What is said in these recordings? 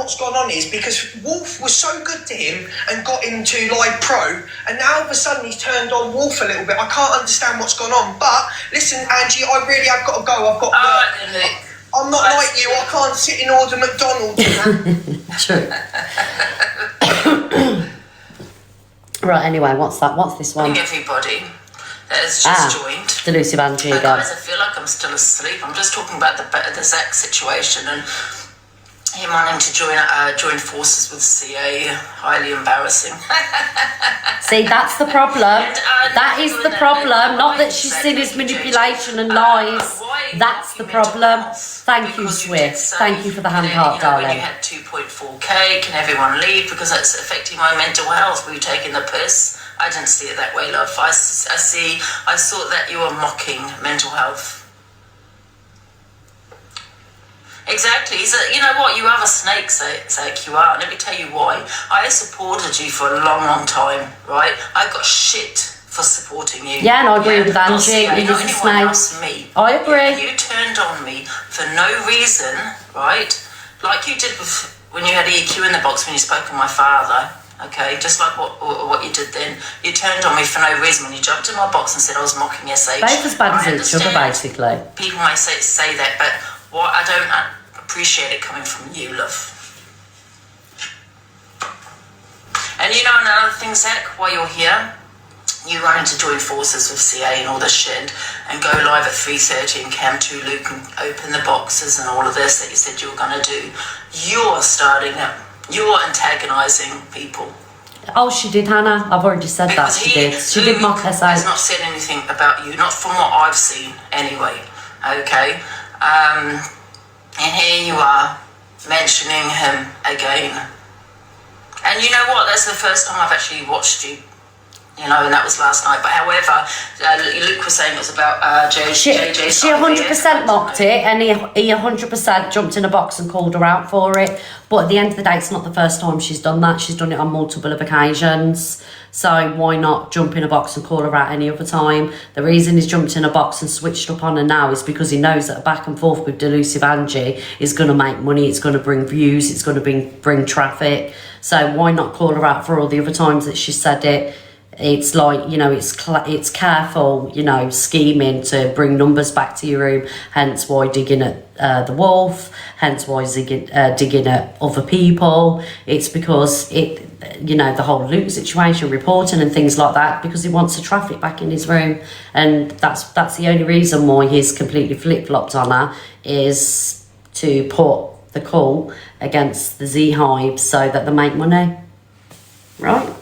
what's gone on is because Wolf was so good to him and got him to Live Pro, and now all of a sudden he's turned on Wolf a little bit. I can't understand what's gone on. But listen, Angie, I really have got to go. I've got work. I'm not like you. I can't sit and order McDonald's. True. Right, anyway, what's that? What's this one? Everybody that has just joined. Delusive Angie again. Guys, I feel like I'm still asleep. I'm just talking about the Zach situation and him wanting to join forces with CA. Highly embarrassing. See, that's the problem. That is the problem. Not that she's seen his manipulation and lies. That's the problem. Thank you, Swift. Thank you for the hand heart, darling. When you had 2.4k, can everyone leave because that's affecting my mental health? Were you taking the piss? I didn't see it that way, love. I thought that you were mocking mental health. Exactly. You know what? You are a snake, Zach. You are. Let me tell you why. I supported you for a long, long time, right? I got shit for supporting you. Yeah, and I agree with Angie. Not anyone else, me. I agree. You turned on me for no reason, right? Like you did when you had EQ in the box when you spoke of my father. Okay, just like what you did then. You turned on me for no reason when you jumped in my box and said I was mocking SH. Both as bad as each other, basically. People may say that, but what I don't appreciate it coming from you, love. And you know another thing, Zach, while you're here, you running to join forces with CA and all this shit and go live at 3:30 and Cam 2 Luke and open the boxes and all of this that you said you were going to do. You're starting it. You're antagonising people. Oh, she did, Hannah. I've already said because that. She did. She did mock us out. Has not said anything about you, not from what I've seen anyway. Okay? And here you are mentioning him again. And you know what? That's the first time I've actually watched you. You know, and that was last night. But however, Luke was saying it was about JJ. She 100% mocked it, and he 100% jumped in a box and called her out for it. But at the end of the day, it's not the first time she's done that. She's done it on multiple occasions. So why not jump in a box and call her out any other time? The reason he's jumped in a box and switched up on her now is because he knows that a back and forth with Delusive Angie is going to make money. It's going to bring views. It's going to bring traffic. So why not call her out for all the other times that she said it? It's like, you know, it's careful, you know, scheming to bring numbers back to your room, hence why digging at the Wolf, hence why digging at other people. It's because you know, the whole Luke situation, reporting and things like that, because he wants the traffic back in his room. And that's the only reason why he's completely flip-flopped on her, is to put the call against the Z-Hive so that they make money, right?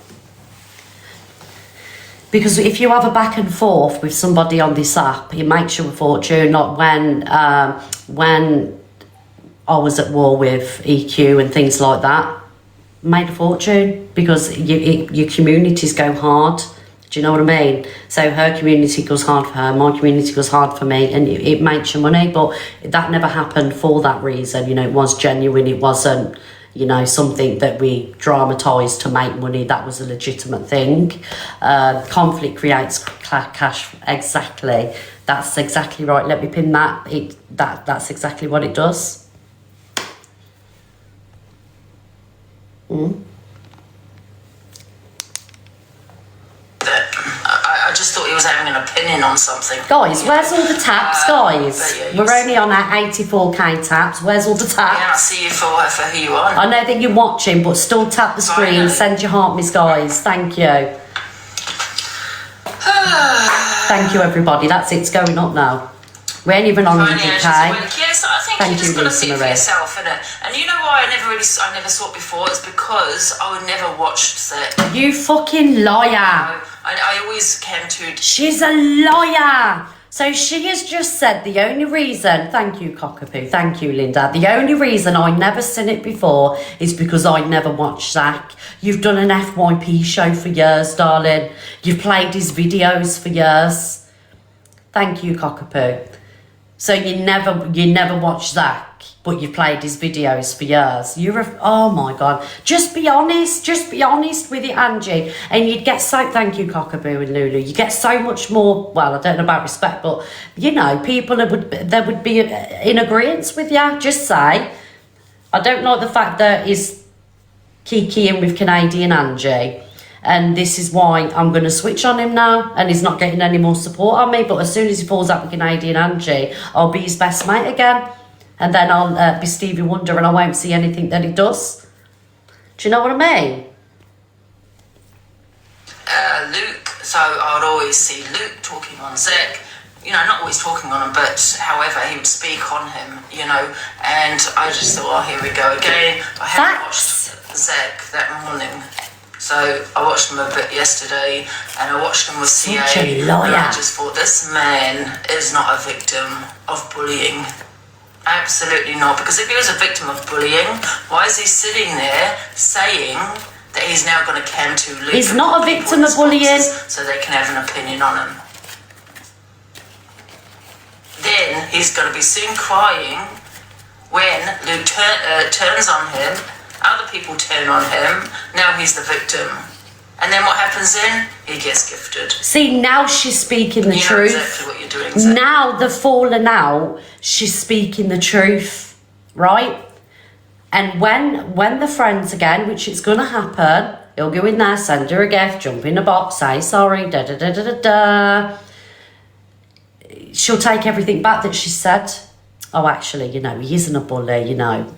Because if you have a back and forth with somebody on this app, it makes you a fortune. Not when I was at war with EQ and things like that, made a fortune because your communities go hard. Do you know what I mean? So her community goes hard for her, my community goes hard for me, and it makes you money. But that never happened for that reason. You know, it was genuine. It wasn't, you know, something that we dramatised to make money. That was a legitimate thing. Conflict creates cash. Exactly. That's exactly right. Let me pin that. That's exactly what it does. I just thought he was having an opinion on something. Guys, where's all the taps, guys? Yeah, we're only on our 84k taps. Where's all the taps? Yeah, I see you for who you are. I know that you're watching, but still tap the screen. Send your heart, Miss guys. Thank you. Thank you, everybody. That's it. It's going up now. We ain't even on 100k. Yes, I think Thank you just got to see it for Marie. yourself, innit? And you know why I never saw it before? It's because I would never watched it. You fucking liar. I always came to... She's a liar. So she has just said the only reason... Thank you, Cockapoo. Thank you, Linda. The only reason I never seen it before is because I never watched Zach. You've done an FYP show for years, darling. You've played his videos for years. Thank you, Cockapoo. So you never watched Zach, but you played his videos for years. Oh my God. Just be honest with it, Angie. And you'd get so, thank you, Cockapoo and Lulu. You get so much more, well, I don't know about respect, but you know, people that would be in agreement with you. Just say, I don't like the fact that he's kikiing with Canadian Angie. And this is why I'm going to switch on him now. And he's not getting any more support on me. But as soon as he falls out with Canadian Angie, I'll be his best mate again. And then I'll be Stevie Wonder and I won't see anything that he does. Do you know what I mean? Luke, so I'd always see Luke talking on Zek. You know, not always talking on him, but however, he would speak on him, you know. And I just thought, oh, here we go again. I haven't watched Zek that morning. So I watched him a bit yesterday, and I watched him with CA, and I just thought, this man is not a victim of bullying. Absolutely not, because if he was a victim of bullying, why is he sitting there saying that he's now going to cam to Luke? He's not a victim of bullying. So they can have an opinion on him. Then he's going to be soon crying when Luke turns on him. Other people turn on him. Now he's the victim. And then what happens then? He gets gifted. See, now she's speaking the truth. You know exactly what you're doing, Zek. Now the falling out, she's speaking the truth, right? And when the friends again, which is going to happen, he'll go in there, send her a gift, jump in the box, say sorry, da-da-da-da-da-da. She'll take everything back that she said. Oh, actually, you know, he isn't a bully, you know.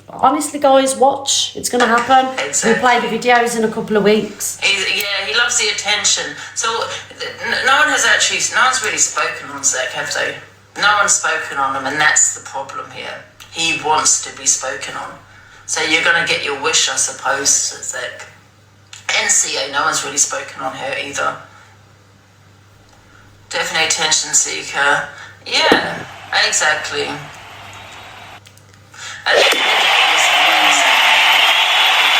Honestly, guys, watch. It's going to happen. Exactly. We'll play the videos in a couple of weeks. He loves the attention. So no one's really spoken on Zek, have they? No one's spoken on him, and that's the problem here. He wants to be spoken on. So you're going to get your wish, I suppose, Zek. NCA, no one's really spoken on her either. Definitely attention seeker. Yeah, exactly.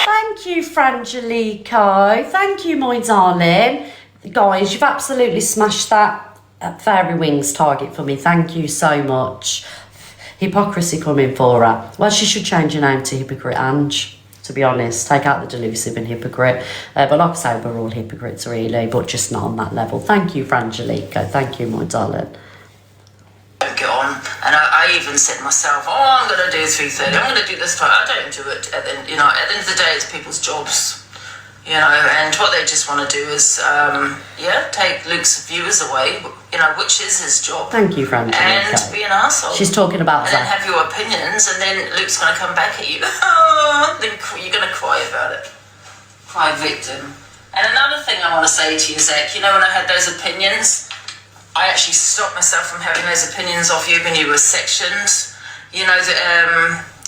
Thank you, Frangelico. Thank you, my darling. Guys, you've absolutely smashed that Fairy Wings target for me. Thank you so much. Hypocrisy coming for her. Well, she should change her name to Hypocrite Ange, to be honest. Take out the delusive and hypocrite. But like I say, we're all hypocrites, really, but just not on that level. Thank you, Frangelico. Thank you, my darling. Get on, and I even said to myself, oh, I'm going to do 3:30, I'm going to do this time. I don't do it. At the end of the day, it's people's jobs, you know, and what they just want to do is, take Luke's viewers away, you know, which is his job. Thank you, Frangelico. And be an arsehole. She's talking about and that. And then have your opinions, and then Luke's going to come back at you. Oh, then you're going to cry about it. Cry victim. And another thing I want to say to you, Zek, you know, when I had those opinions, I actually stopped myself from having those opinions of you when you were sectioned. You know,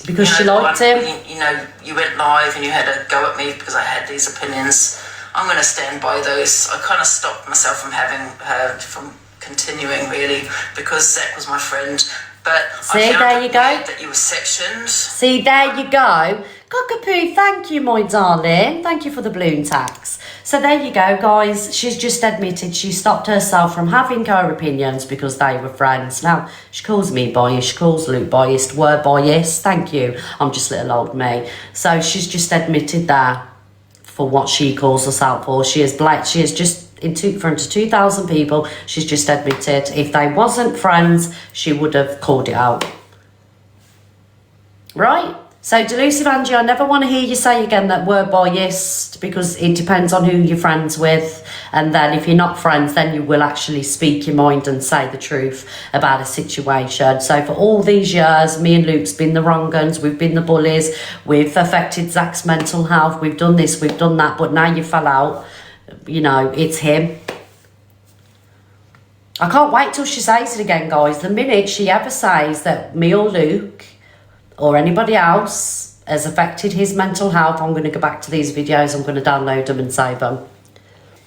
because she liked him. You know, you went live and you had a go at me because I had these opinions. I'm going to stand by those. I kind of stopped myself from continuing, really, because Zek was my friend. But see, I found there you go. That you were sectioned. See, there you go. Cockapoo, thank you, my darling. Thank you for the balloon tax. So there you go, guys. She's just admitted she stopped herself from having her opinions because they were friends. Now, she calls me biased. She calls Luke biased. We're biased. Thank you. I'm just little old me. So she's just admitted that for what she calls herself for. She is black. She is just in front of 2,000 people. She's just admitted if they wasn't friends, she would have called it out. Right? So, Delusive Angie, I never want to hear you say again that we're biased, because it depends on who you're friends with. And then if you're not friends, then you will actually speak your mind and say the truth about a situation. So for all these years, me and Luke's been the wrong uns. We've been the bullies. We've affected Zach's mental health. We've done this, we've done that. But now you fell out. You know, it's him. I can't wait till she says it again, guys. The minute she ever says that me or Luke or anybody else has affected his mental health, I'm going to go back to these videos, I'm going to download them and save them.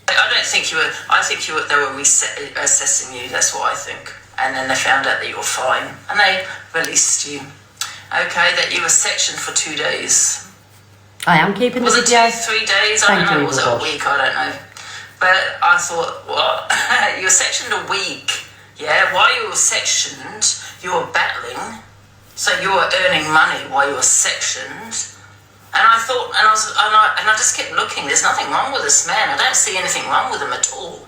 I don't think you were, I think they were assessing you, that's what I think. And then they found out that you were fine, and they released you. Okay, that you were sectioned for 2 days. I am keeping the video. Was it 3 days? I don't know, was it a week? I don't know. But I thought, what? You were sectioned a week, yeah? While you were sectioned, you were battling. So you were earning money while you were sectioned, and I thought, and I just kept looking. There's nothing wrong with this man. I don't see anything wrong with him at all.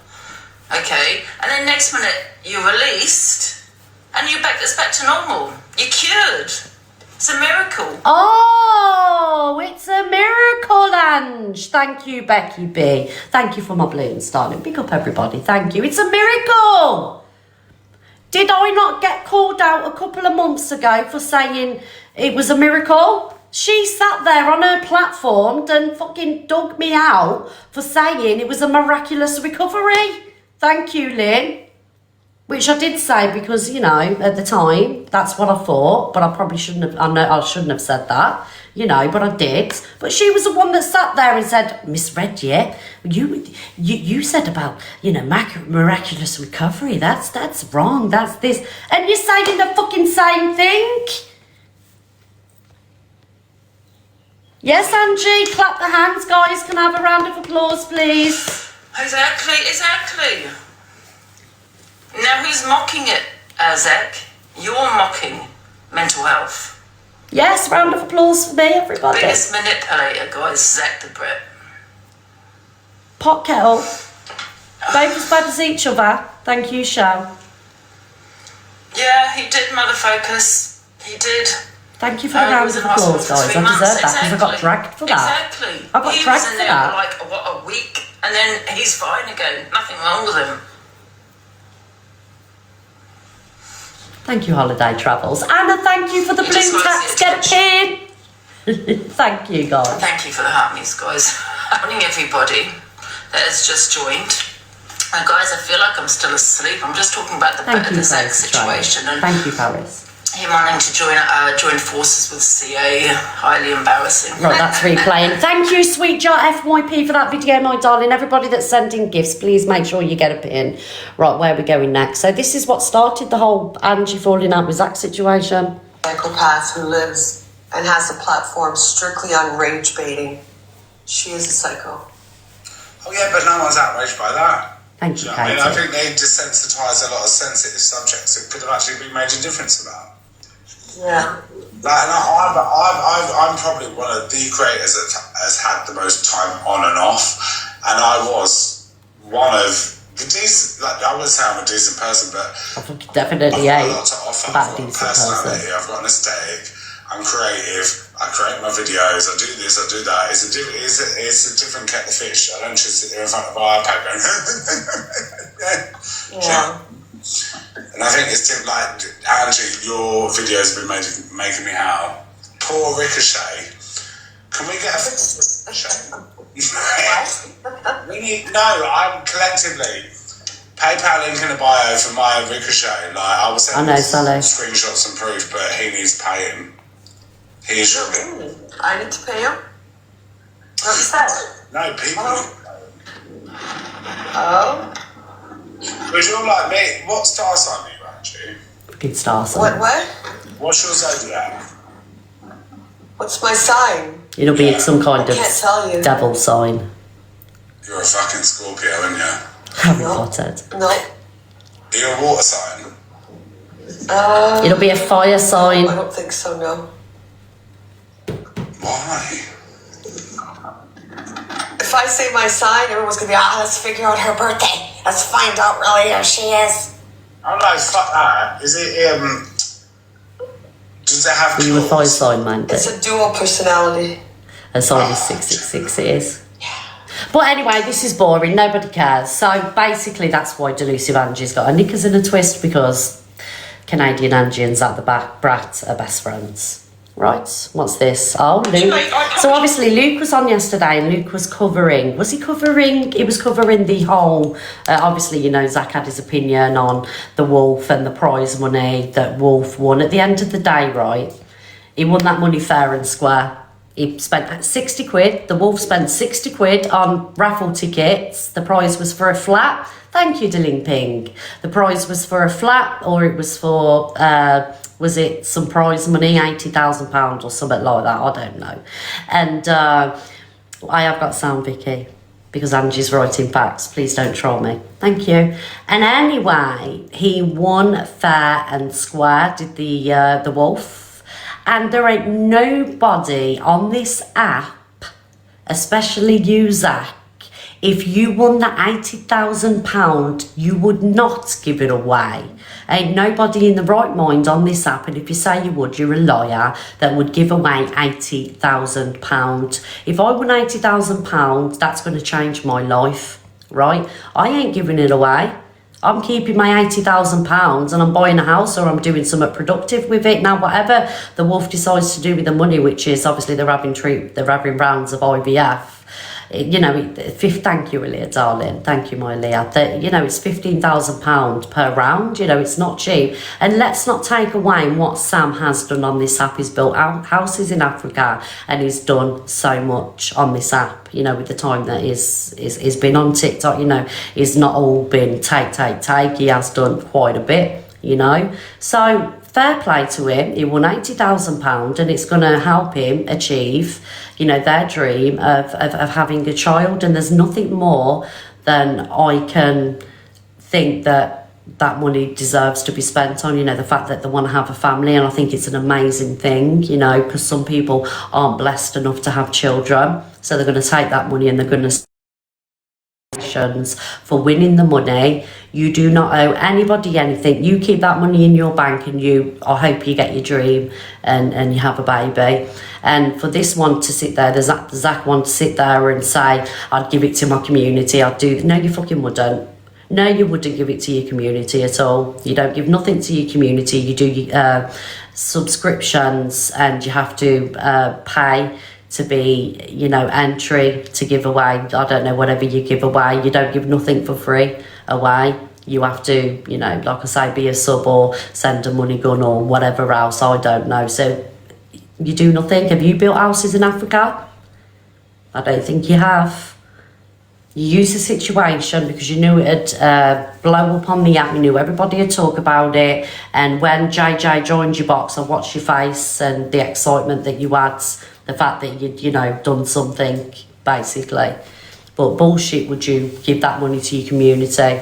Okay, and then next minute you're released, and it's back to normal. You're cured. It's a miracle. Oh, it's a miracle, Ange. Thank you, Becky B. Thank you for my balloons, darling. Pick up, everybody. Thank you. It's a miracle. Did I not get called out a couple of months ago for saying it was a miracle? She sat there on her platform and fucking dug me out for saying it was a miraculous recovery. Thank you, Lynn. Which I did say because, you know, at the time, that's what I thought, but I probably shouldn't have, I know I shouldn't have said that, you know, but I did. But she was the one that sat there and said, misread you. You said about, you know, miraculous recovery. That's wrong. That's this. And you're saying the fucking same thing. Yes, Angie, clap the hands, guys. Can I have a round of applause, please? Exactly. Now who's mocking it, Zach? You're mocking mental health. Yes, round of applause for me, everybody. Biggest manipulator, guys, Zach the Brit. Pot kettle. Both as bad as each other. Thank you, Shell. Yeah, he did, motherfuckers. He did. Thank you for the round of applause, guys. I deserve that because I got dragged for that. Exactly. I got dragged for that. He was in there for like, a week, and then he's fine again. Nothing wrong with him. Thank you, Holiday Travels. Anna, thank you for the blue tax. Get a pin. Thank you, guys. Thank you for the harmonies, guys. Morning, everybody that has just joined. Guys, I feel like I'm still asleep. I'm just talking about the Zach situation. And thank you, Paris. Him wanting to join forces with CA, highly embarrassing. Right, that's replaying. Thank you, Sweet Jar FYP, for that video, my darling. Everybody that's sending gifts, please make sure you get a pin. Right, where are we going next? So this is what started the whole Angie falling out with Zach situation. Psychopath who lives and has a platform strictly on rage baiting. She is a psycho. Oh yeah, but no one's outraged by that. Thank you, Katie. Katie. I think they desensitise a lot of sensitive subjects that could have actually been made a difference about. Yeah. Like, no, I'm probably one of the creators that has had the most time on and off, and I was one of the decent. Like, I wouldn't say I'm a decent person, but I definitely I've ain't got a lot to offer. that I've got decent personality. person. I've got an aesthetic. I'm creative. I create my videos. I do this. I do that. It's a different kettle of fish. I don't just sit there in front of an iPad going. Yeah. And I think it's like, Angie, your videos have been making me howl. Poor Ricochet. Can we get a Ricochet? I'm collectively. PayPal link in the bio for my Ricochet. Like, I will send screenshots and proof, but he needs paying. He is your I need to pay him? What is that? No, people. Oh. But you're like me. What star sign are you, Angie? Fucking star sign. What? What's your zodiac? What's my sign? It'll be some kind of can't tell you. devil sign. You're a fucking Scorpio, aren't you? Harry Potter. No. Are you a water sign? It'll be a fire sign. I don't think so, no. Why? If I say my sign, everyone's gonna be, let's figure out her birthday. Let's find out really who she is. Oh no, fuck that. Is it, does it have Are you a fire claws? sign, man? It's a dual personality. A sign is 666, it is. But anyway, this is boring. Nobody cares. So basically, that's why Delusive Angie's got her knickers in a twist, because Canadian Angie and Zach the Brat are best friends. Right, what's this? Oh, Luke. So obviously Luke was on yesterday and Luke was covering, he was covering the whole, obviously, you know, Zach had his opinion on the Wolf and the prize money that Wolf won. At the end of the day, right, he won that money fair and square. He spent 60 quid, the Wolf spent 60 quid on raffle tickets. The prize was for a flat. Thank you, Deling Ping. The prize was for a flat, or it was for, was it some prize money, £80,000 or something like that? I don't know. And I have got sound, Vicky, because Angie's writing facts. Please don't troll me. Thank you. And anyway, he won fair and square, did the Wolf. And there ain't nobody on this app, especially you, Zach, If you won that £80,000, you would not give it away. Ain't nobody in the right mind on this app, and if you say you would, you're a liar, that would give away £80,000. If I won £80,000, that's going to change my life, right? I ain't giving it away. I'm keeping my £80,000 and I'm buying a house, or I'm doing something productive with it. Now, whatever the wolf decides to do with the money, which is obviously they're having rounds of IVF. You know, thank you, Leah, darling. Thank you, my Leah. You know, it's £15,000 per round. You know, it's not cheap. And let's not take away what Sam has done on this app. He's built houses in Africa, and he's done so much on this app. You know, with the time that he's been on TikTok, you know, he's not all been take. He has done quite a bit, you know. So fair play to him. He won £80,000, and it's going to help him achieve, you know, their dream of having a child. And there's nothing more than I can think that money deserves to be spent on, you know, the fact that they want to have a family. And I think it's an amazing thing, you know, because some people aren't blessed enough to have children. So they're going to take that money and they're going to for winning the money. You do not owe anybody anything. You keep that money in your bank, and I hope you get your dream and you have a baby. And for this one to sit there, the Zach one to sit there and say, I'd give it to my community, I'd do. No, you fucking wouldn't. No, you wouldn't give it to your community at all. You don't give nothing to your community. You do subscriptions, and you have to pay to be, you know, entry to give away. I don't know, whatever you give away. You don't give nothing for free away. You have to, you know, like I say, be a sub or send a money gun or whatever else. I don't know. So you do nothing. Have you built houses in Africa? I don't think you have. You used the situation because you knew it'd blow up on the app. You knew everybody would talk about it. And when JJ joined your box, I watched your face and the excitement that you had, the fact that you'd, you know, done something, basically. But bullshit, would you give that money to your community?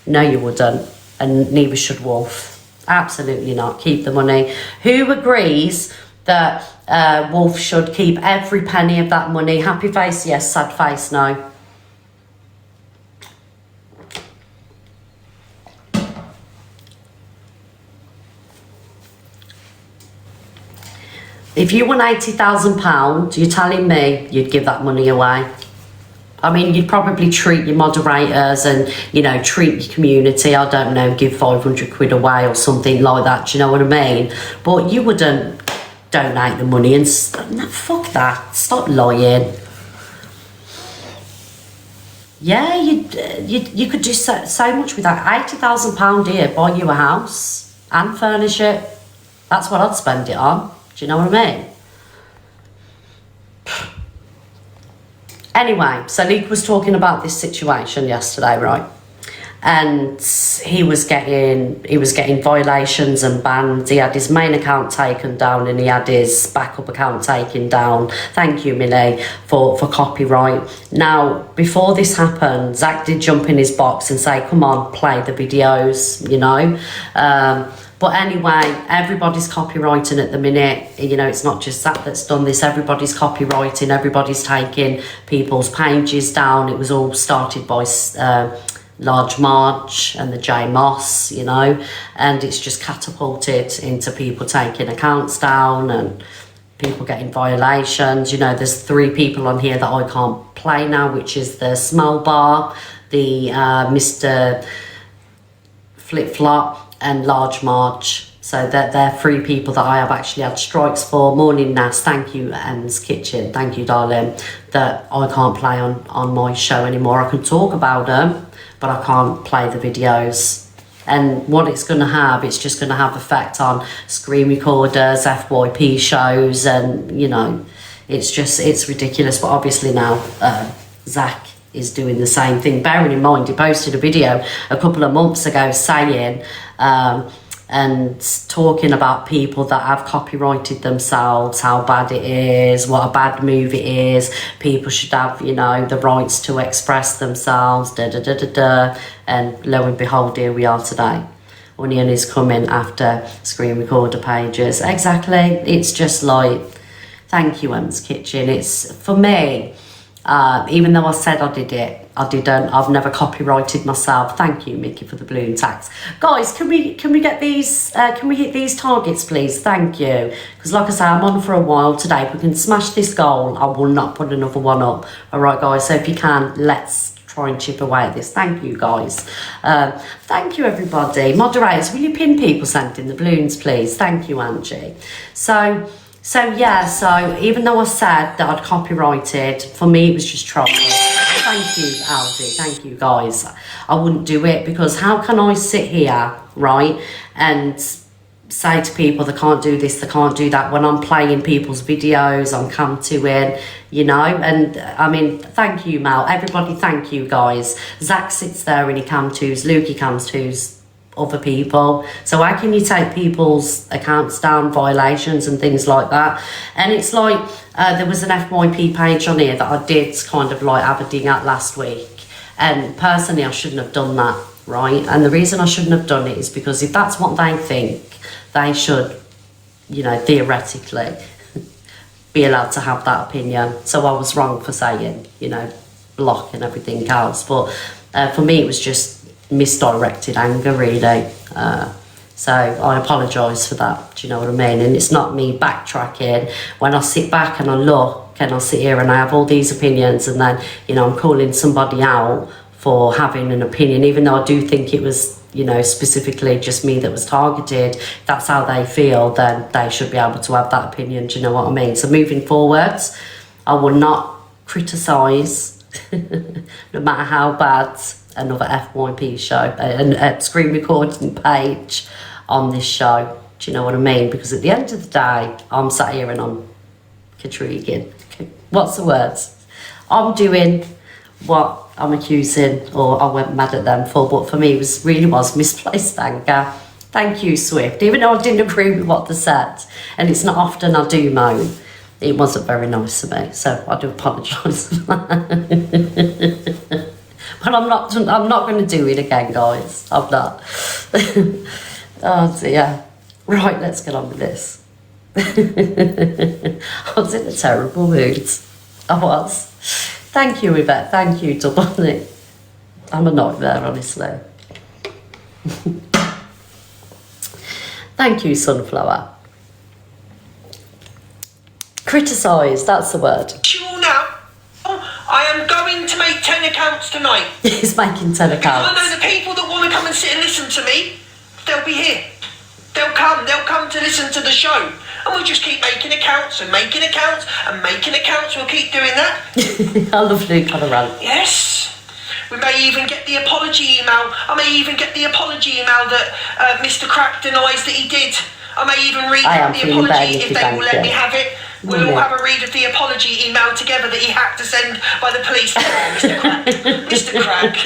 No, you wouldn't. And neither should Wolf. Absolutely not. Keep the money. Who agrees that Wolf should keep every penny of that money? Happy face, yes. Sad face, no. If you won £80,000, you're telling me you'd give that money away? I mean, you'd probably treat your moderators and, you know, treat your community. I don't know, give 500 quid away or something like that. Do you know what I mean? But you wouldn't donate the money and no, fuck that. Stop lying. Yeah, you could do so much with that. £80,000 here, buy you a house and furnish it. That's what I'd spend it on. Do you know what I mean? Anyway, so Luke was talking about this situation yesterday, right? And he was getting violations and bans. He had his main account taken down and he had his backup account taken down. Thank you, Millie, for copyright. Now, before this happened, Zach did jump in his box and say, come on, play the videos, you know? But anyway, everybody's copywriting at the minute. You know, it's not just Zach that's done this. Everybody's copywriting. Everybody's taking people's pages down. It was all started by Large March and the J Moss, you know. And it's just catapulted into people taking accounts down and people getting violations. You know, there's 3 people on here that I can't play now, which is the Smell Bar, the Mr. Flip Flop, and Large March. So they're 3 people that I have actually had strikes for. Morning Nas, thank you, Em's Kitchen, thank you, darling, that I can't play on my show anymore. I can talk about them, but I can't play the videos. And what it's going to have, it's just going to have effect on screen recorders, FYP shows, and, you know, it's ridiculous. But obviously now Zach is doing the same thing. Bearing in mind, he posted a video a couple of months ago saying and talking about people that have copyrighted themselves, how bad it is, what a bad move it is. People should have, you know, the rights to express themselves, and lo and behold, here we are today. Onion is coming after screen recorder pages. Exactly. It's just like, thank you, Em's Kitchen. It's, for me, Even though I said I did it, I didn't. I've never copyrighted myself. Thank you, Mickey, for the balloon tax. Guys, can we get these? Can we hit these targets, please? Thank you. Because like I say, I'm on for a while today. If we can smash this goal, I will not put another one up. All right, guys. So if you can, let's try and chip away at this. Thank you, guys. Thank you, everybody. Moderators, will you pin people sending the balloons, please? Thank you, Angie. So even though I said that I'd copyrighted, for me it was just trouble. Thank you, Aldi. Thank you, guys. I wouldn't do it, because how can I sit here, right, and say to people they can't do this, they can't do that, when I'm playing people's videos, I'm come to it, you know? And I mean, thank you, Mel. Everybody, thank you, guys. Zach sits there and he cam twos, Lukey cams twos other people. So how can you take people's accounts down, violations and things like that? And it's like, there was an FYP page on here that I did kind of like have a dig at last week. And personally, I shouldn't have done that, right? And the reason I shouldn't have done it is because if that's what they think, they should, you know, theoretically be allowed to have that opinion. So I was wrong for saying, you know, block and everything else. But for me, it was just misdirected anger, really. So I apologise for that, do you know what I mean? And it's not me backtracking. When I sit back and I look and I sit here and I have all these opinions, and then, you know, I'm calling somebody out for having an opinion, even though I do think it was, you know, specifically just me that was targeted. If that's how they feel, then they should be able to have that opinion, do you know what I mean? So moving forwards, I will not criticise, no matter how bad, another FYP show, a screen recording page on this show. Do you know what I mean? Because at the end of the day, I'm sat here and I'm intriguing. What's the words? I'm doing what I'm accusing, or I went mad at them for, but for me it really was misplaced anger. Thank you, Swift. Even though I didn't agree with what they said, and it's not often I do moan, it wasn't very nice of me, so I do apologise for that. But I'm not going to do it again, guys. I'm not. Oh dear. Right, let's get on with this. I was in a terrible mood. I was. Thank you, Yvette. Thank you, Double. I'm a nightmare, honestly. Thank you, Sunflower. Criticise, that's the word. Sure now. I am going to make 10 accounts tonight. He's making 10 accounts. I know the people that want to come and sit and listen to me, they'll be here. They'll come to listen to the show. And we'll just keep making accounts and making accounts and making accounts. We'll keep doing that. I love Luke on a rant. Yes. We may even get the apology email. I may even get the apology email that Mr. Crack denies that he did. I may even read out the apology if they will let me have it. We'll all have a read of the apology email together that he had to send by the police. Mr. Crack, Mr. Crack,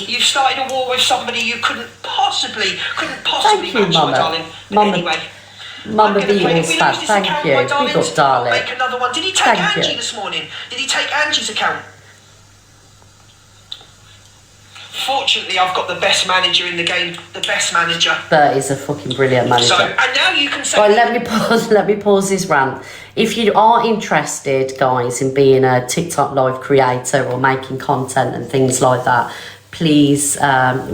you've started a war with somebody you couldn't possibly Thank you, match, Mama. my darling. But Mama. anyway, Mama Beatles fan, thank you. Big up, darling. I'll make another one. Did he take Thank Angie you. this morning? Did he take Angie's account? Fortunately, I've got the best manager in the game. The best manager. That is a fucking brilliant manager. So, and now you can say... Right, let me pause this rant. If you are interested, guys, in being a TikTok live creator or making content and things like that, please,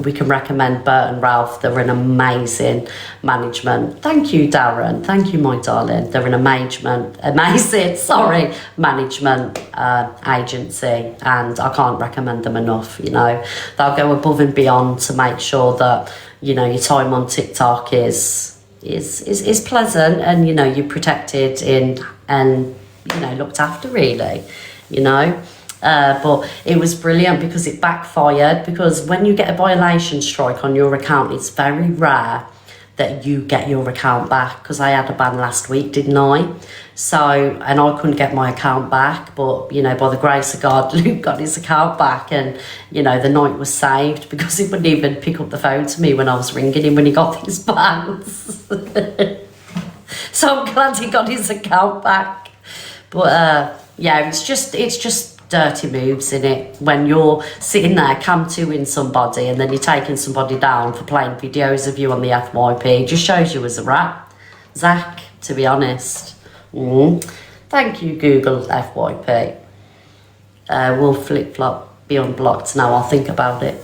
we can recommend Bert and Ralph. They're an amazing management. Thank you, Darren. Thank you, my darling. They're an amazing management agency, and I can't recommend them enough. You know, they'll go above and beyond to make sure that, you know, your time on TikTok is pleasant, and, you know, you're protected and you know, looked after, really, you know. But it was brilliant because it backfired, because when you get a violation strike on your account, it's very rare that you get your account back, because I had a ban last week, didn't I? So, and I couldn't get my account back, but, you know, by the grace of God, Luke got his account back, and, you know, the night was saved, because he wouldn't even pick up the phone to me when I was ringing him when he got these bans. So I'm glad he got his account back. But yeah, it's just dirty moves, in it, when you're sitting there cam-2ing somebody and then you're taking somebody down for playing videos of you on the FYP. It just shows you as a rat, Zach, to be honest. Thank you, Google FYP. will flip-flop, be unblocked. Now I'll think about it.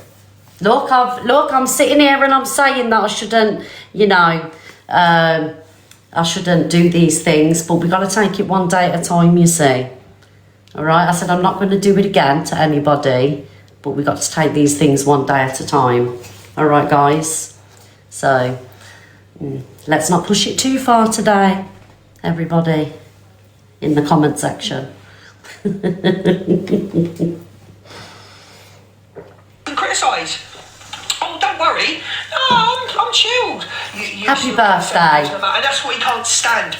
Look, I'm sitting here and I'm saying that I shouldn't, you know, I shouldn't do these things, but we got to take it one day at a time, you see. All right, I said I'm not going to do it again to anybody, but we got to take these things one day at a time. All right, guys. So let's not push it too far today, everybody, in the comment section. Criticise. Oh, don't worry. No, I'm chilled. You Happy birthday. And that's what he can't stand.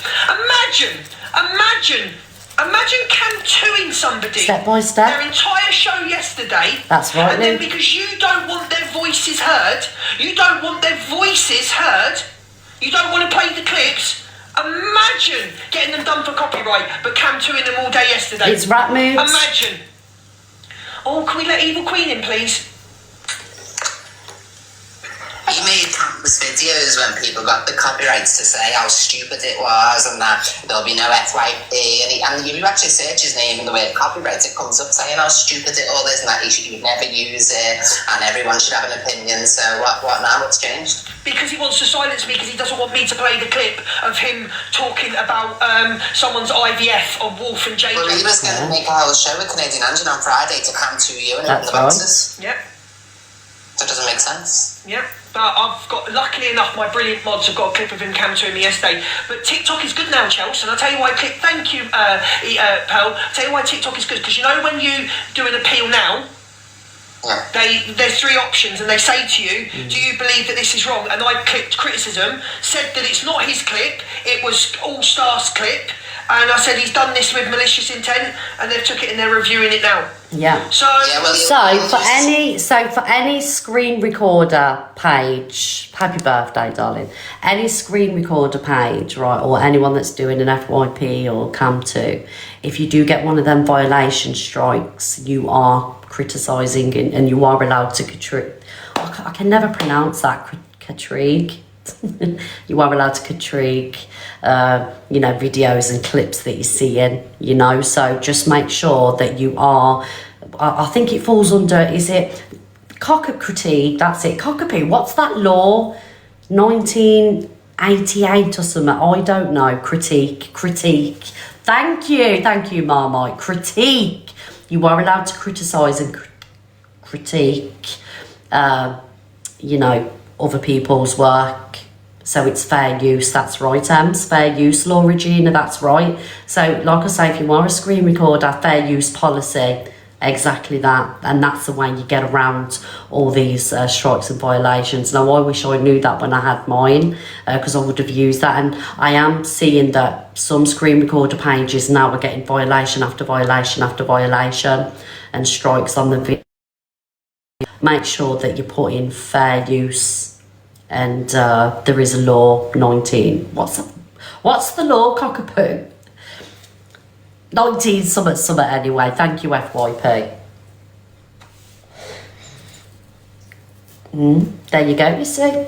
Imagine Cam 2ing somebody. Step by step. Their entire show yesterday. That's right, And then Lou. because you don't want their voices heard, you don't want to play the clips. Imagine getting them done for copyright, but Cam 2ing them all day yesterday. It's rap moods. Imagine. Oh, can we let Evil Queen in, please? He made countless videos when people got the copyrights to say how stupid it was and that there'll be no FYP. And if you actually search his name in the word copyright, it comes up saying how stupid it all is and that you would never use it and everyone should have an opinion. So what now? What's changed? Because he wants to silence me because he doesn't want me to play the clip of him talking about someone's IVF of Wolf and JJ. Well, he was going to make a whole show with Canadian Engine on Friday to come to you and open the boxes. Yep. That doesn't make sense. Yep. But I've got, luckily enough, my brilliant mods have got a clip of him Cam 2ing me yesterday. But TikTok is good now, Chelsea, and I'll tell you why. Thank you, Pearl. I'll tell you why TikTok is good, because you know when you do an appeal now, there's 3 options, and they say to you, do you believe that this is wrong? And I clicked criticism, said that it's not his clip, it was All Stars clip, and I said he's done this with malicious intent, and they've took it and they're reviewing it now. Yeah. So for any screen recorder page, happy birthday, darling. Any screen recorder page, right, or anyone that's doing an FYP or Cam2, if you do get one of them violation strikes, you are criticising and you are allowed to I can never pronounce that, critique. You are allowed to critique, you know, videos and clips that you're seeing, you know, so just make sure that you are, I think it falls under, is it critique? That's it, cockapoo. What's that law? 1988 or something, I don't know. Critique. Thank you, Marmite. Critique. You are allowed to criticise and critique, you know, other people's work. So it's fair use, that's right, Ems. Fair use law, Regina, that's right. So, like I say, if you are a screen recorder, fair use policy, exactly that. And that's the way you get around all these strikes and violations. Now, I wish I knew that when I had mine, because I would have used that. And I am seeing that some screen recorder pages now are getting violation after violation after violation and strikes on the video. Make sure that you put in fair use. And there is a law, 19. What's the law, cockapoo? 19 something anyway. Thank you, FYP. There you go, you see.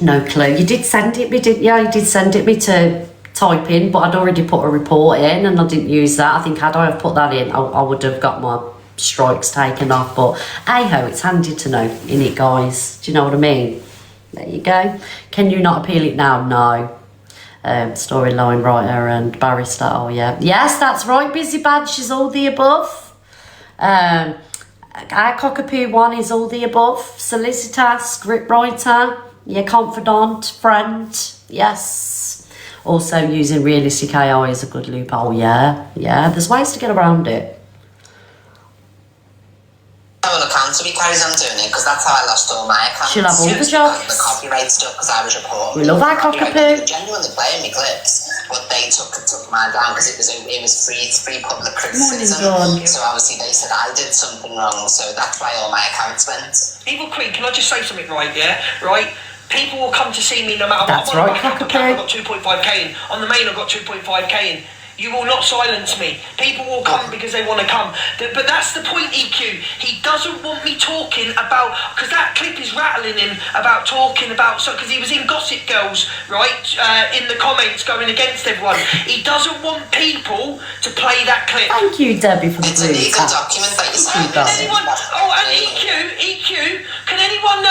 No clue. You did send it me, didn't you? You did send it me to type in, but I'd already put a report in and I didn't use that. I think had I have put that in, I would have got my strikes taken off. But hey-ho, it's handy to know, innit, guys? Do you know what I mean? There you go. Can you not appeal it now? No. Storyline writer and barrister. Oh, yeah. Yes, that's right. Busy Bad. She's all the above. Our cockapoo one is all the above. Solicitor, script writer, yeah, confidant, friend. Yes. Also using realistic AI is a good loophole. Yeah. There's ways to get around it. Well, accountable carries on doing it because that's how I lost all my accounts. She'll have all the jobs. The copyright stuff because I was reporting. We love our cockapoo. They were genuinely playing me clips, but they took mine down because it was free public criticism. So obviously they said I did something wrong, so that's why all my accounts went. Evil Queen, can I just say something right? Yeah, right. People will come to see me no matter what. That's what. right, cockapoo. I got 2.5k in. On the main, I got 2.5k in. You will not silence me. People will come because they want to come. But that's the point, EQ. He doesn't want me talking about, because that clip is rattling him about talking about, because he was in Gossip Girls, right, in the comments going against everyone. He doesn't want people to play that clip. Thank you, Debbie, for the It's a blue legal tap. document that you Thank you, signed. darling. And EQ, can anyone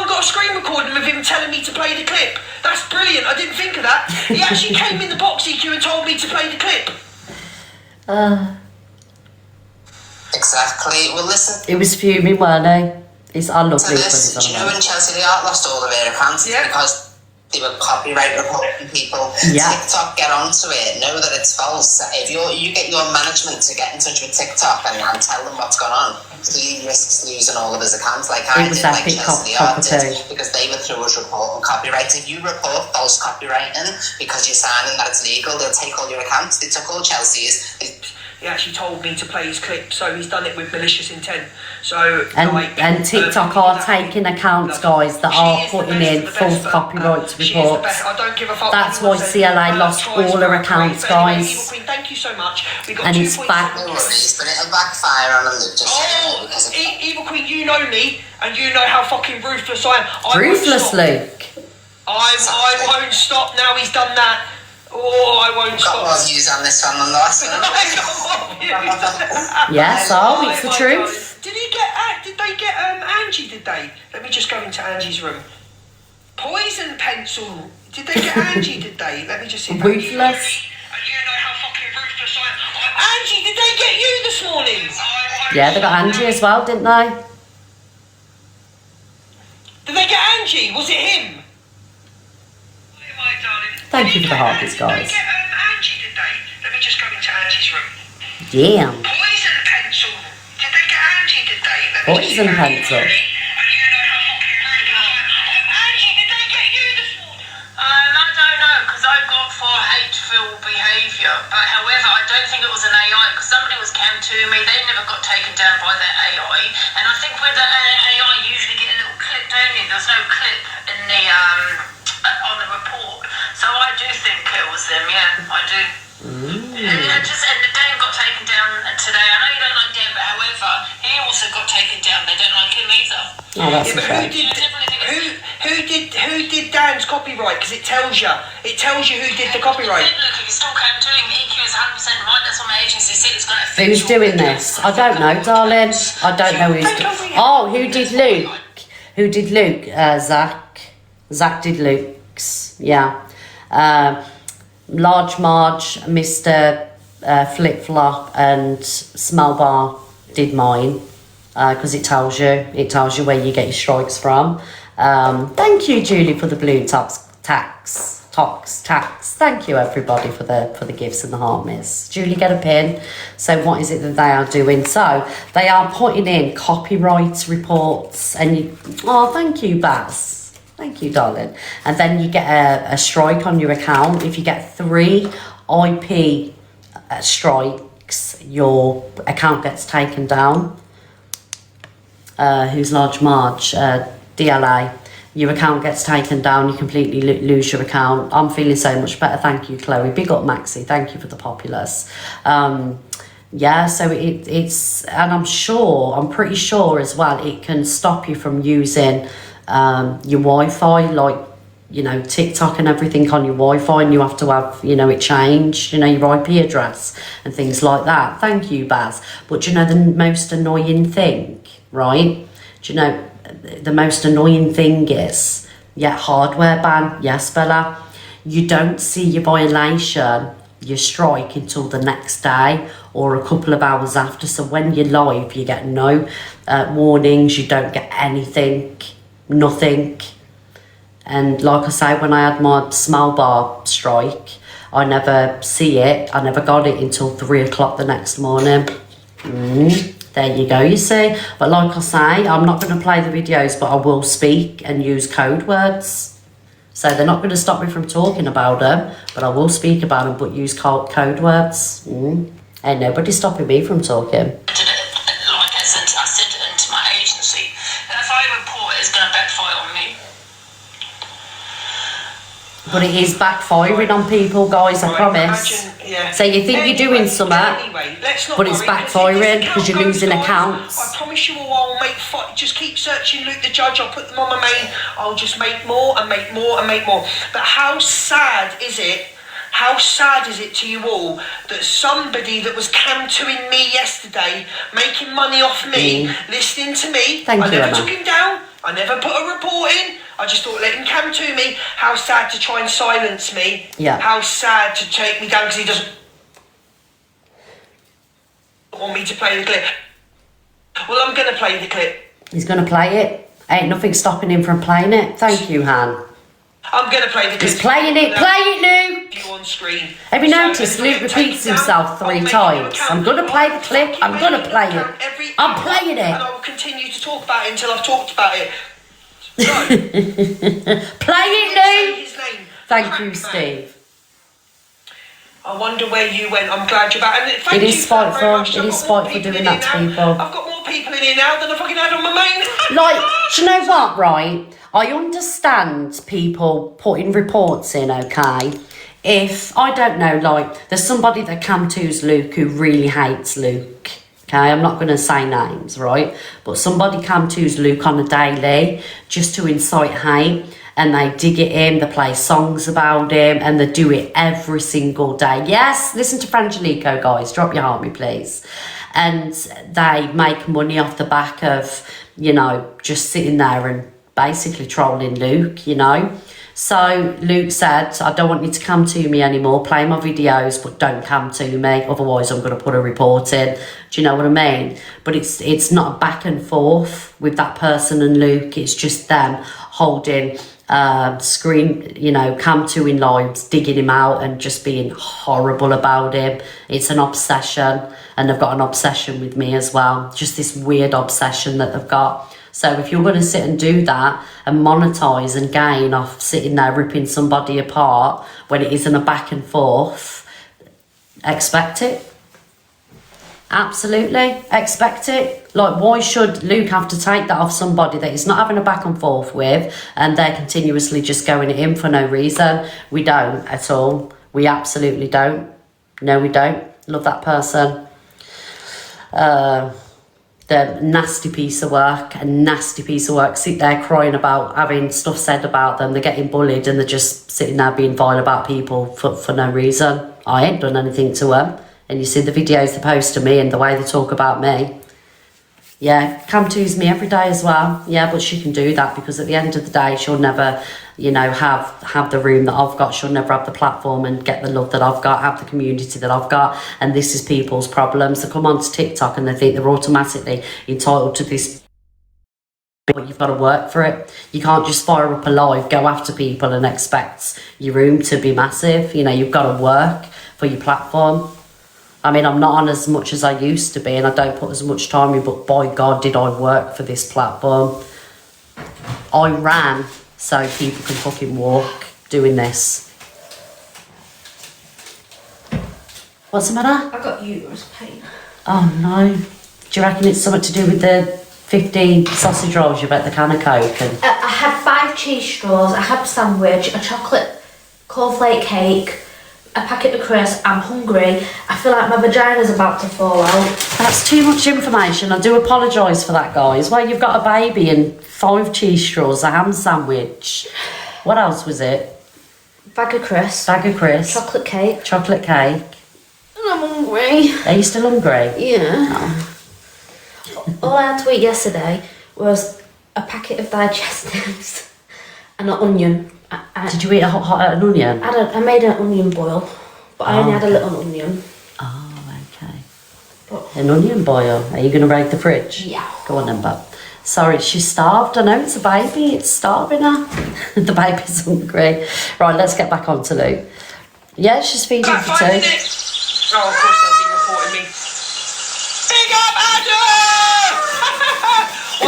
got a screen recording of him telling me to play the clip? That's brilliant. I didn't think of that. He actually came in the box, EQ, and told me to play the clip. Exactly. Well, listen. It was fuming, weren't they? I love To Luke this, when do he's you on know when Chelsea the Art lost all of their accounts? Yeah. Because they were copyright reporting people. Yeah. TikTok, get onto it. Know that it's false. If you get your management to get in touch with TikTok and tell them what's going on, he risks losing all of his accounts like I It was did, like epic Chelsea the Art cockatoo. did, because they went through us report on copyright. If you report false copywriting because you're signing that it's legal, they'll take all your accounts. They took all Chelsea's. He actually told me to play his clip, so he's done it with malicious intent. So And TikTok are taking accounts, guys, that are putting in false copyright reports. I don't give a fuck. That's why CLA lost all her accounts, guys. Evil Queen, thank you so much. We got And 2 it's points. back. No worries, but it'll backfire on them. Just Oh, because of Evil Queen, you know me, and you know how fucking ruthless I am. I won't Ruthless, stop. Luke. I won't stop now he's done that. Oh, I won't got more stop. views on this one than the last one. Yes, oh, it's the my truth. God. Did they get Angie, did they? Let me just go into Angie's room. Poison pencil. Did they get Angie, did they? Let me just see. Ruthless. And you know how fucking ruthless I am. Angie, did they get you this morning? Yeah, they got Angie as well, didn't they? Did they get Angie? Was it him? Thank you for the hearties, guys. Did they get Angie, did they? Let me just go into Angie's room. Yeah. Poison pencil. Did they get Angie, did they? Let me just Poison see. pencil. And you know how fucking ruthless I am. Angie, did they get you this morning? I don't know, because I got for hateful behaviour, but however, I don't think it was an AI, because somebody was cam to me, they never got taken down by their AI, and I think with the AI, you usually get a little clip, don't you? There's no clip in the, on the report, so I do think it was them, yeah, I do. And the Dan got taken down today. I know you don't like Dan, but however, he also got taken down. They don't like him either. Oh, that's Yeah, a but shame. who did Dan's copyright? Because it tells you who did the copyright. Look, if you still can't do him, EQ is 100% right. That's what my agency said. It's going to affect Who's doing this? I don't know, darling. I don't know who's doing. Oh, who did Luke? Who did Luke? Zach. Zach did Luke's. Yeah. Large Marge, Mr. Flip Flop, and Smell Bar did mine because it tells you where you get your strikes from. Thank you, Julie, for the balloon tax. Thank you, everybody, for the gifts and the heart miss. Julie, get a pin. So what is it that they are doing? So they are putting in copyright reports, and thank you, Baz. Thank you, darling. And then you get a strike on your account. If you get 3 IP strikes, your account gets taken down. Who's Large Marge? DLA. Your account gets taken down. You completely lose your account. I'm feeling so much better. Thank you, Chloe. Big up, Maxi. Thank you for the populace. Yeah, so it's, and I'm pretty sure as well, it can stop you from using your Wi-Fi, like, TikTok and everything on your Wi-Fi, and you have to have, it changed, your IP address and things like that. Thank you, Baz. But the most annoying thing, right? The most annoying thing is, hardware ban, yes, Bella. You don't see your violation, your strike, until the next day or a couple of hours after. So when you're live, you get no warnings, you don't get anything, nothing. And like I say, when I had my Smell Bar strike, I never see it. I never got it until 3 o'clock the next morning. There you go, you see. But like I say, I'm not going to play the videos, but I will speak and use code words. So they're not going to stop me from talking about them, but I will speak about them, but use code words. Ain't nobody stopping me from talking. Like I sent it into my agency, and if I report it, it's going to backfire on me. But it is backfiring on people, guys, I promise. Imagine, yeah. So you think you're doing something, let's not but it's worry, 'cause backfiring if this because you're account losing goes live, accounts. I promise you all, I'll make just keep searching Luke the Judge. I'll put them on my main. I'll just make more and make more and make more. But how sad is it? How sad is it to you all that somebody that was cam-toing me yesterday, making money off me, listening to me, Thank I you, never Emma. took him down, I never put a report in, I just thought let him cam-to me. How sad to try and silence me. Yeah. How sad to take me down because he doesn't want me to play the clip. Well, I'm going to play the clip. He's going to play it. Ain't nothing stopping him from playing it. Thank you, Han. I'm going to play the clip. He's playing it. Play it, Luke. You on screen. Have you So, noticed if Luke you take repeats it down, himself I'll 3 make you times? account- I'm going to play the clip. I'm going to play account it. every I'm hour, playing And it. I will continue to talk about it until I've talked about it. So, Play it, say Luke. his name. Thank you, Crackman. Steve. I wonder where you went. I'm glad you're back. And thank It is you very spiteful. much. It I've is got more spiteful people doing in that here to now. people. I've got more people in here now than I fucking had on my main. Like, do you know what, right? I understand people putting reports in, okay? If, I don't know, like, there's somebody that cam-to's Luke who really hates Luke, okay? I'm not going to say names, right? But somebody cam-to's Luke on a daily just to incite hate, and they dig it in, they play songs about him, and they do it every single day. Yes, listen to Frangelico, guys. Drop your heart me, please. And they make money off the back of, you know, just sitting there and basically trolling Luke, you know. So Luke said, I don't want you to come to me anymore, play my videos, but don't come to me, otherwise I'm going to put a report in. Do you know what I mean? But it's not a back and forth with that person and Luke, it's just them holding screen, you know, cam to in lives, digging him out and just being horrible about him. It's an obsession, and they've got an obsession with me as well, just this weird obsession that they've got. So if you're going to sit and do that and monetize and gain off sitting there ripping somebody apart when it isn't a back and forth, expect it. Absolutely, expect it. Like, why should Luke have to take that off somebody that he's not having a back and forth with, and they're continuously just going at him for no reason? We don't at all. We absolutely don't. No, we don't. Love that person. They're nasty piece of work, a nasty piece of work. Sit there crying about having stuff said about them. They're getting bullied and they're just sitting there being vile about people for no reason. I ain't done anything to them. And you see the videos they post to me and the way they talk about me. Yeah, cam-to's me every day as well. Yeah, but she can do that because at the end of the day, she'll never, you know, have the room that I've got. She'll never have the platform and get the love that I've got, have the community that I've got. And this is people's problems. They come onto TikTok and they think they're automatically entitled to this. But you've got to work for it. You can't just fire up a live, go after people and expect your room to be massive. You know, you've got to work for your platform. I mean, I'm not on as much as I used to be and I don't put as much time in, but by God, did I work for this platform. I ran so people can fucking walk doing this. What's the matter? I got uterus pain. Oh no. Do you reckon it's something to do with the 15 sausage rolls you've at the can of Coke? And I had 5 cheese straws, a ham sandwich, a chocolate cornflake cake, a packet of crisps. I'm hungry. I feel like my vagina's about to fall out. that's too much information. I do apologise for that, guys. Well, you've got a baby and 5 cheese straws, a ham sandwich. What else was it? Bag of crisps. Bag of crisps. Chocolate cake. Chocolate cake. And I'm hungry. Are you still hungry? Yeah. All I had to eat yesterday was a packet of digestives and an onion. Did you eat an onion? I made an onion boil, but I only had a little onion. Oh, okay. But An onion boil. Are you going to raid the fridge? Yeah. Go on then, bub. Sorry, she's starved. I know it's a baby. It's starving her. The baby's hungry. Right, let's get back on to Luke. Yeah, she's feeding About for 5 2. minutes. Oh, of course they'll be reporting me. Big up, Adam!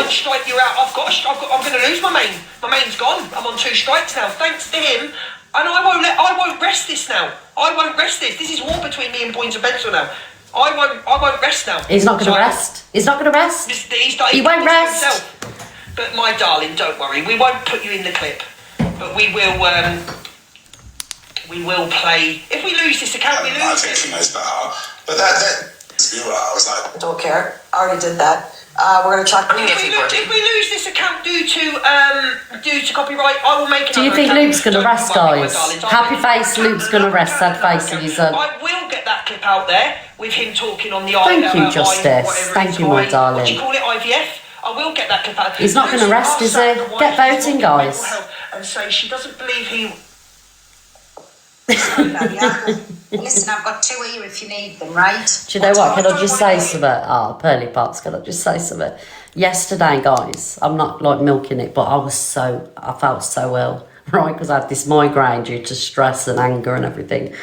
1 strike, you're out. I'm going to lose my main. My main's gone. I'm on 2 strikes now, thanks to him. And I won't rest this now. I won't rest this. This is war between me and Points of Pencil now. I won't rest now. He's not going to So, rest. He's not going to rest. He won't rest. Himself. But my darling, don't worry. We won't put you in the clip. But we will we will play. If we lose this account, we I lose think it. he knows better. But I was like, Don't care. I already did that. We're gonna check. If we lose this account due to copyright, I will make. Do you think Luke's gonna rest, guys? Happy face, Luke's gonna rest. Sad face, and he's I will get that clip out there with him talking on the. Thank you, Justice. Thank you, my darling. What do you call it, IVF? I will get that clip out. He's not going to rest, is he? Get voting, guys. And say she doesn't believe he. Listen, I've got 2 here if you need them, right? Do you know what? Can I just say something? Oh, Pearly Pots, can I just say something? Yesterday, guys, I'm not like milking it, but I felt so ill, right? Because I had this migraine due to stress and anger and everything.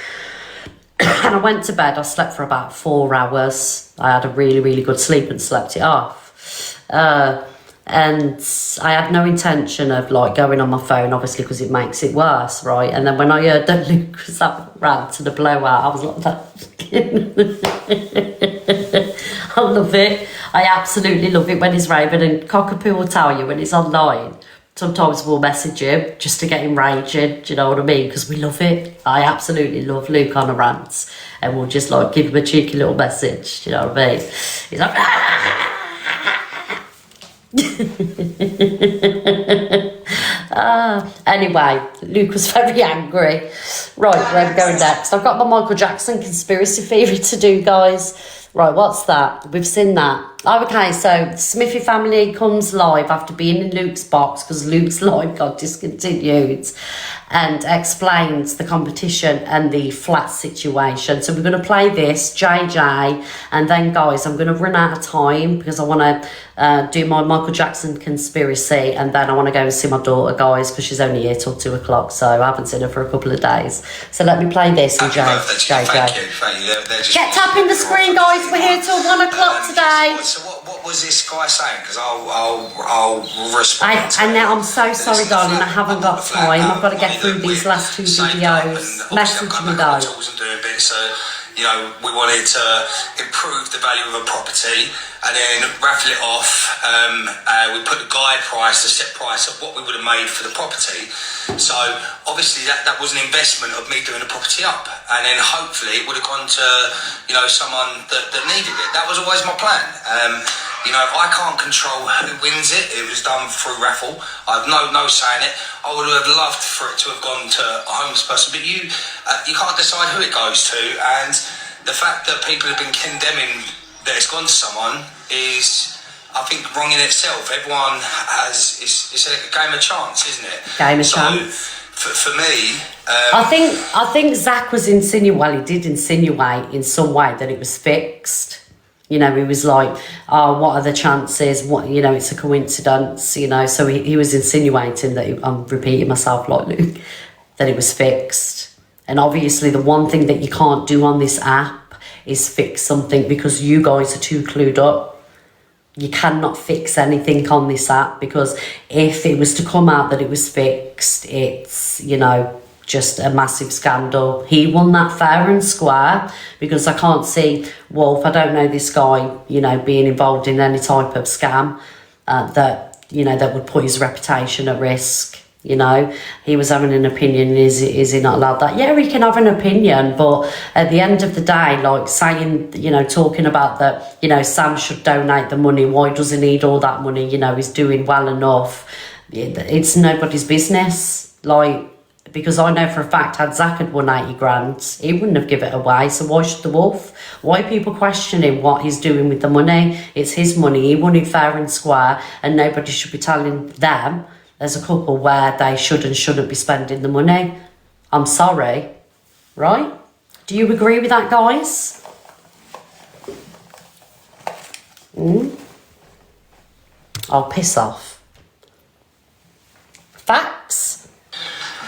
And I went to bed, I slept for about 4 hours. I had a really, really good sleep and slept it off. And I had no intention of like going on my phone, obviously, because it makes it worse, right? And then when I heard that Luke was having a rant and a blowout, I was like, I love it. I absolutely love it when he's raving. And Cockapoo will tell you when he's online, sometimes we'll message him just to get him raging, do you know what I mean? Because we love it. I absolutely love Luke on a rant. And we'll just like give him a cheeky little message, do you know what I mean? He's like, anyway, Luke was very angry. Right, where are we going next? I've got my Michael Jackson conspiracy theory to do, guys. Right, what's that? We've seen that. Oh, okay, so the Smithy family comes live after being in Luke's box because Luke's live got discontinued, and explains the competition and the flat situation. So we're going to play this, JJ, and then, guys, I'm going to run out of time because I want to do my Michael Jackson conspiracy, and then I want to go and see my daughter, guys, because she's only here till 2 o'clock, so I haven't seen her for a couple of days. So let me play this with JJ. thank you. Get tapping the screen, guys. We're here till 1 o'clock today. So what was this guy saying? Because I'll respond. And now I'm so sorry, darling. I haven't got time. I've got to get through these last 2 videos. Message me though. So, you know, we wanted to improve the value of a property and then raffle it off. We put the guide price, the set price of what we would have made for the property. So obviously that was an investment of me doing the property up, and then hopefully it would have gone to, you know, someone that needed it. That was always my plan. You know, I can't control who wins it. It was done through raffle. I have no say in it. I would have loved for it to have gone to a homeless person, but you can't decide who it goes to. And the fact that people have been condemning that it's gone to someone is, I think, wrong in itself. Everyone has, it's a game of chance, isn't it? Game of chance. For me, I think Zach was he did insinuate in some way that it was fixed. You know, he was like, oh, what are the chances? What, you know, it's a coincidence, you know. So he was insinuating that, I'm repeating myself like Luke, that it was fixed. And obviously the one thing that you can't do on this app is fix something, because you guys are too clued up. You cannot fix anything on this app, because if it was to come out that it was fixed, it's, you know, just a massive scandal. He won that fair and square, because I can't see Wolf, I don't know this guy, you know, being involved in any type of scam that, you know, that would put his reputation at risk. You know, he was having an opinion. Is he not allowed that? Yeah, he can have an opinion, but at the end of the day, like saying, you know, talking about that, you know, Sam should donate the money. Why does he need all that money? You know, he's doing well enough. It's nobody's business. Like, because I know for a fact, had Zach had won 80 grand, he wouldn't have given it away. So why should the Wolf? Why are people questioning what he's doing with the money? It's his money. He won it fair and square, and nobody should be telling them as a couple where they should and shouldn't be spending the money. I'm sorry, right? Do you agree with that, guys? I'll piss off. Facts.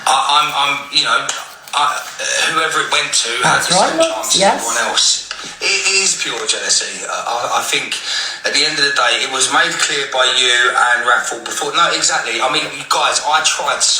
I'm you know, whoever it went to had the same chance as everyone else. It is pure jealousy. I think at the end of the day, it was made clear by you and Raffle before. No, exactly. I mean, you guys, I tried so